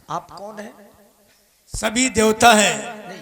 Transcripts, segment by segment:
आप कौन है? सभी देवता हैं। नहीं,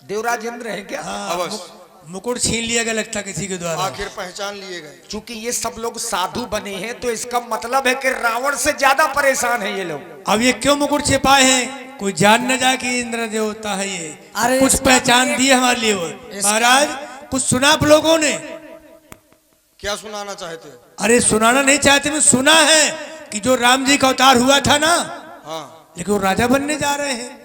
देवराज इंद्र है क्या? अवश्य। मुकुट छीन लिया गया लगता किसी के द्वारा। आखिर पहचान लिए गए। चूंकि ये सब लोग साधु बने हैं तो इसका मतलब है कि रावण से ज्यादा परेशान है ये लोग। अब ये क्यों मुकुट छिपाए हैं? कोई जान न जाए कि इंद्र देवता है ये। अरे कुछ इसका पहचान भी दी हमारे लिए वो। महाराज कुछ सुना आप लोगों ने? क्या सुनाना चाहते हो? अरे सुनाना नहीं चाहते, मैं सुना है कि जो राम जी का अवतार हुआ था ना, हाँ, लेकिन वो राजा बनने जा रहे हैं।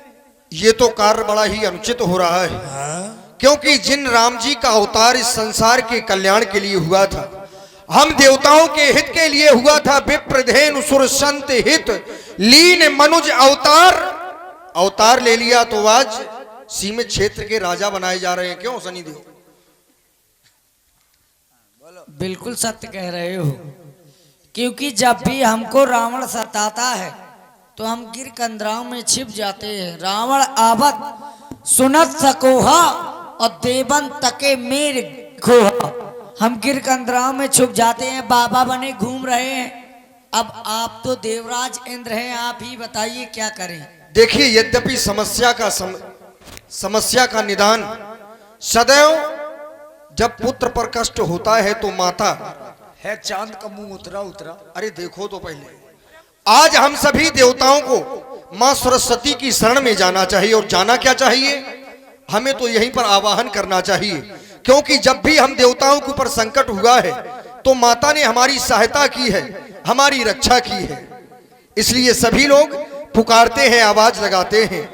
ये तो कार्य बड़ा ही अनुचित हो रहा है। हाँ? क्योंकि जिन राम जी का अवतार इस संसार के कल्याण के लिए हुआ था, हम देवताओं के हित के लिए हुआ था। विप्रधेनु सुर संत हित लीन मनुज अवतार ले लिया तो आज सीमित क्षेत्र के राजा बनाए जा रहे हैं। क्यों सनी देव? बिल्कुल सत्य कह रहे हो, क्योंकि जब भी हमको रावण सताता है तो हम गिर कंदराओं में छिप जाते हैं। रावण आवत सुनत सकोहा और देवन तके मेर खोहा। हम गिर कंदराओं में छुप जाते हैं, बाबा बने घूम रहे हैं। अब आप तो देवराज इंद्र हैं, आप ही बताइए क्या करें। देखिए, यद्यपि समस्या का निदान सदैव जब पुत्र पर कष्ट होता है तो माता है चांद का मुंह उतरा उतरा। अरे देखो तो पहले, आज हम सभी देवताओं को मां सरस्वती की शरण में जाना चाहिए। और जाना क्या चाहिए? हमें तो यहीं पर आवाहन करना चाहिए। क्योंकि जब भी हम देवताओं के ऊपर संकट हुआ है तो माता ने हमारी सहायता की है, हमारी रक्षा की है। इसलिए सभी लोग पुकारते हैं, आवाज लगाते हैं,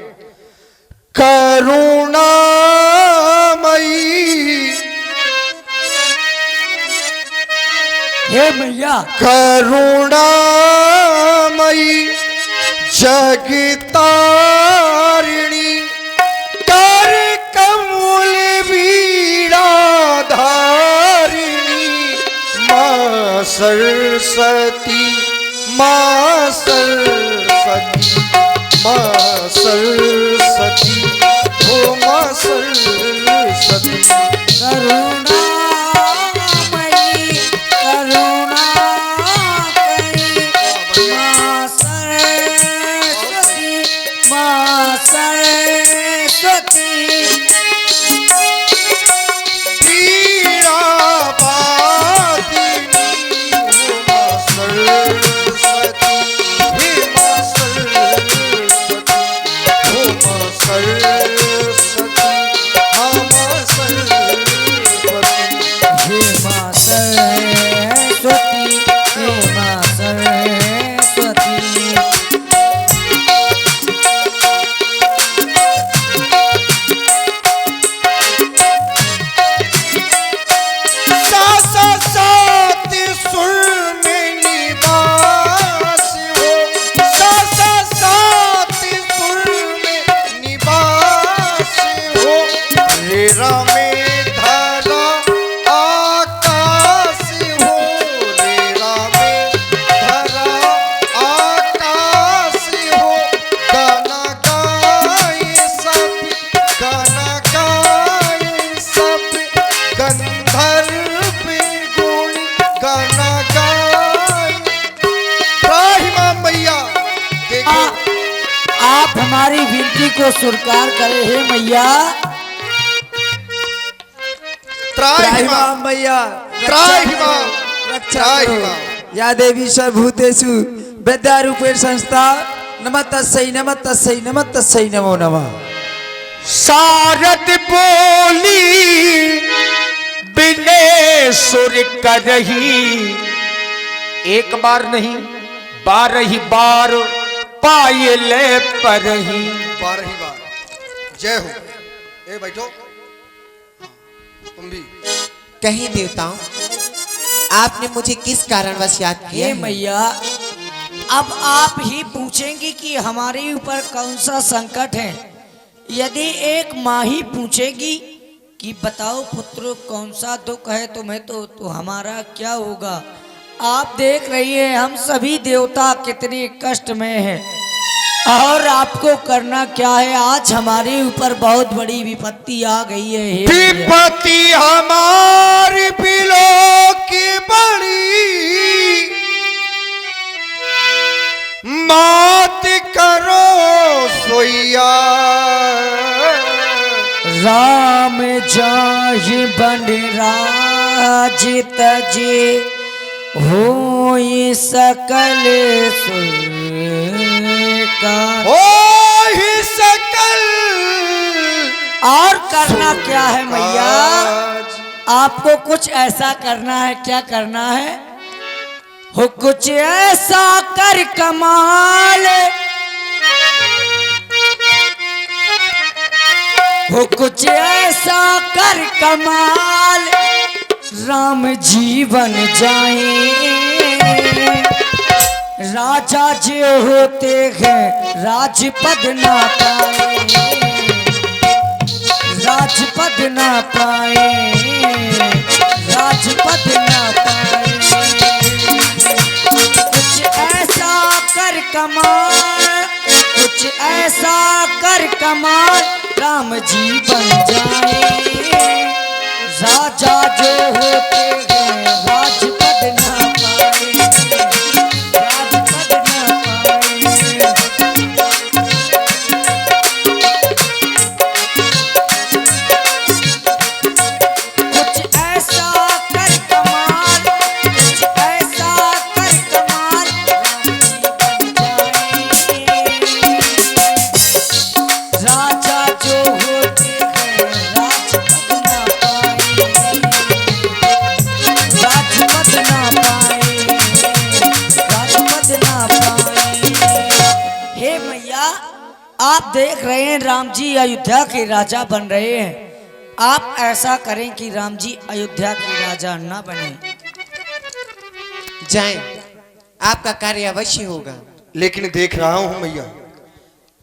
करुणामयी हे मैया, करुणामयी जगतारिणी कर कमल वीणाधारिणी मां सरस्वती, मां सरस्वती, मां सरस्वती, ओ मां सरस्वती। करुणामयी करुणाकरी मां सरस्वती, मां सरस्वती। वीणावादिनी, ओ मां सरस्वती, हे मां सरस्वती, ओ मां सरस्वती, हाँ मां सरस्वती। हे मां सरस्वती, हे मां सरस्वती। सा सा सात सुर में निवास हो, सा सा सात सुर में निवास हो। रेरा में धरा आकाश हो, रेरा में धरा आकाश हो। गाना गाए सब, गाना गाए सब, गंधर्व गुण गाना गाए। राहिमा मैया देखो, आप हमारी विनती को स्वीकार करें हे मैया। त्राहिमा मैया त्राहिमा रक्षा त्राहिमा। या देवी सर्वभूतेषु विद्यारूपेण संस्था। नमः तस्यै, नमः तस्यै, नमः तस्यै, नमो नमः। शारद बोली बिने सुर करही, एक बार नहीं 12 बार पायले परही। 12 बार। जय हो। ए बैठो, तुम भी। कहीं देवताओं, आपने मुझे किस कारणवश याद किया हे है? मैया, अब आप ही पूछेंगी कि हमारे ऊपर कौन सा संकट है। यदि एक माँ ही पूछेगी कि बताओ पुत्र कौन सा दुख है तुम्हें, तो हमारा क्या होगा। आप देख रही हैं हम सभी देवता कितने कष्ट में हैं और आपको करना क्या है। आज हमारे ऊपर बहुत बड़ी विपत्ति आ गई है हे मैया। विपत्ति हमारी बिलो की बड़ी, मात करो मैया। राम जाहि बन राज तजे होई सकल सुर का। हो ही सकल और करना क्या है मैया? आज। आपको कुछ ऐसा करना है, क्या करना है? हो कुछ ऐसा कर कमाल, हो कुछ ऐसा कर कमाल, राम जीवन जाए। राजा जो होते हैं राजपद ना पाए, राजपद ना पाए, राजपद ना पाए। कुछ ऐसा कर कमाल, कुछ ऐसा कर कमाल, राम जी बन जाए। राजा जो होते हैं राजपद ना पाए, राजपद ना पाए। कुछ ऐसा कर कमाल, कुछ ऐसा कर कमाल, राजा जो होते हैं राजपद ना पाए, राजपद ना पाए, राजपद ना पाए। हे मैया, आप देख रहे हैं राम जी अयोध्या के राजा बन रहे हैं। आप ऐसा करें कि राम जी अयोध्या के राजा ना बने। जाएं, आपका कार्य अवश्य होगा। लेकिन देख रहा हूं मैया,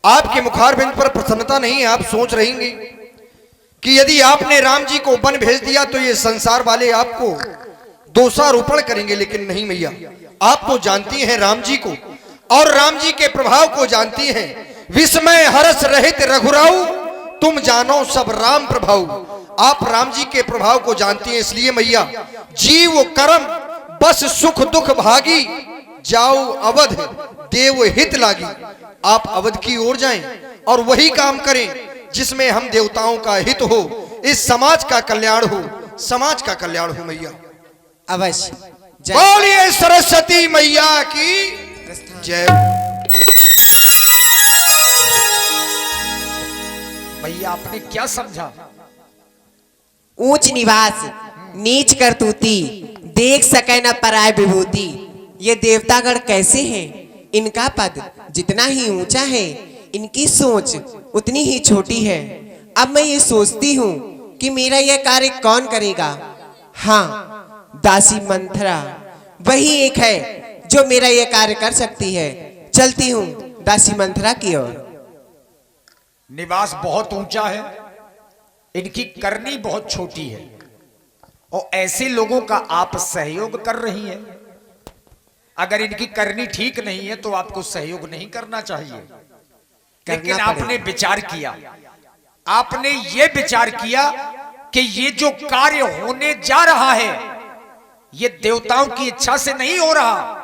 आपके मुखारबिंद पर प्रसन्नता नहीं है। आप सोच रहेंगे कि यदि आपने राम जी को वन भेज दिया तो ये संसार वाले आपको दोषारोपण करेंगे। लेकिन नहीं मैया, आप तो जानती हैं राम जी को और राम जी के प्रभाव को जानती हैं। विस्मय हर्ष रहित रघुराऊ, तुम जानो सब राम प्रभाव। आप राम जी के प्रभाव को जानती हैं, इसलिए मैया जीव कर्म बस सुख दुख भागी, जाओ अवध देव हित लागी। आप अवध की ओर जाएं और वही काम करें जिसमें हम देवताओं का हित हो, इस समाज का कल्याण हो, समाज का कल्याण हो मैया। अवश्य जाएं। बोलिए सरस्वती मैया की जय। भैया आपने क्या समझा? ऊंच निवास नीच करतूती, देख सके न पराय विभूति। ये देवतागण कैसे हैं? इनका पद जितना ही ऊंचा है, इनकी सोच उतनी ही छोटी है। अब मैं ये सोचती हूँ कि मेरा यह कार्य कौन करेगा? हाँ, दासी मंथरा वही एक है जो मेरा यह कार्य कर सकती है। चलती हूँ दासी मंथरा की ओर। निवास बहुत ऊंचा है, इनकी करनी बहुत छोटी है, और ऐसे लोगों का आप सहयोग कर रही हैं। अगर इनकी करनी ठीक नहीं है तो आपको सहयोग नहीं करना चाहिए। लेकिन आपने विचार किया, आपने ये विचार किया कि ये जो कार्य होने जा रहा है ये देवताओं की इच्छा से नहीं हो रहा,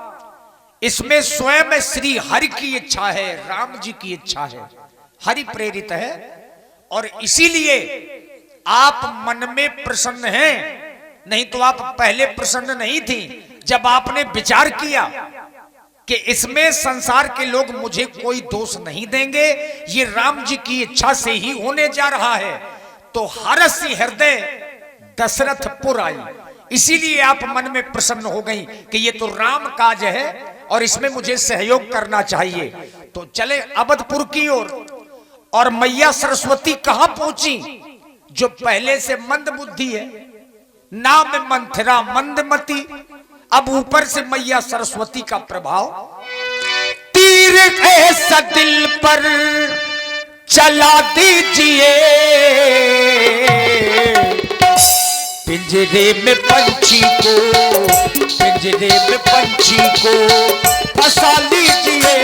इसमें स्वयं श्री हरि की इच्छा है, राम जी की इच्छा है, हरि प्रेरित है। और इसीलिए आप मन में प्रसन्न हैं, नहीं तो आप पहले प्रसन्न नहीं थी। जब आपने विचार किया कि इसमें संसार के लोग मुझे कोई दोष नहीं देंगे, ये राम जी की इच्छा से ही होने जा रहा है, तो हर्ष हृदय दशरथपुर आई। इसीलिए आप मन में प्रसन्न हो गई कि ये तो राम काज है और इसमें मुझे सहयोग करना चाहिए। तो चले अवधपुर की ओर। और मैया सरस्वती कहां पहुंची? जो पहले से मंद बुद्धि है, नाम मंथरा मंदमती, अब ऊपर से मैया सरस्वती का प्रभाव। तीर ऐसा दिल पर चला दीजिए, पिंजरे में पंछी को, पिंजरे में पंछी को फंसा लीजिए,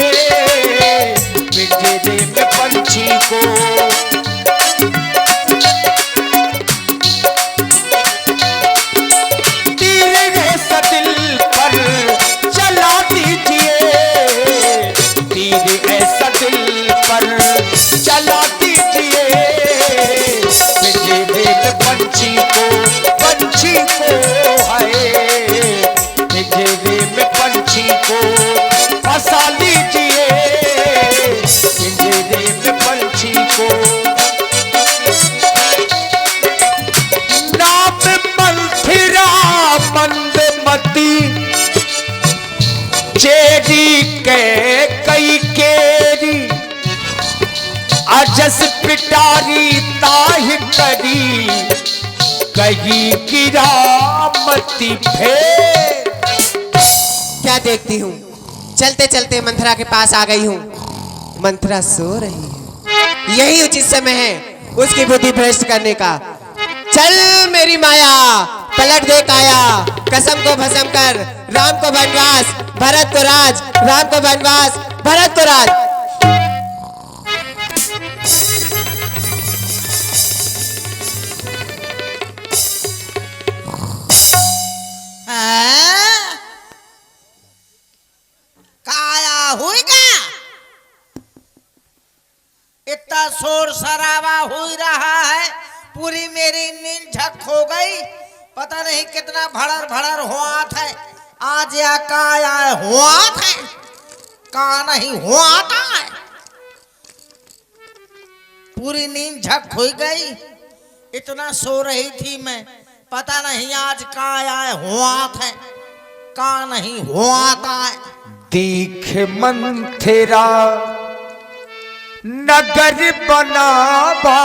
पिंजरे में पंछी को। तीर ऐसा दिल पर चला दीजिए, तीर ऐसा दिल पर लीजिए पिंजरे में पंछी को है, पिंजरे में पंछी को फंसा लीजिए पिंजरे में पंछी को। नाम मंथिरा मंदमती चेरी के कई केरी अजस पिटारी ताहि करी कही गिरामती फेर। क्या देखती हूँ, चलते चलते मंथरा के पास आ गई हूँ। मंथरा सो रही है, यही उचित समय है उसकी बुद्धि भ्रष्ट करने का। चल मेरी माया, पलट दे काया, कसम को भस्म कर, राम को वनवास भरत को राज, राम को वनवास भरत को राज। काया होएगा, इतना शोर शराबा हो रहा है, पूरी मेरी नींद झक हो गई। पता नहीं कितना भड़र भड़र हुआ था आज, या काया हुआ था का नहीं हुआ था, पूरी नींद झक हो गई। इतना सो रही थी मैं, पता नहीं आज काया हुआ था का नहीं हुआ था। दीख मंथिरा नगर बनावा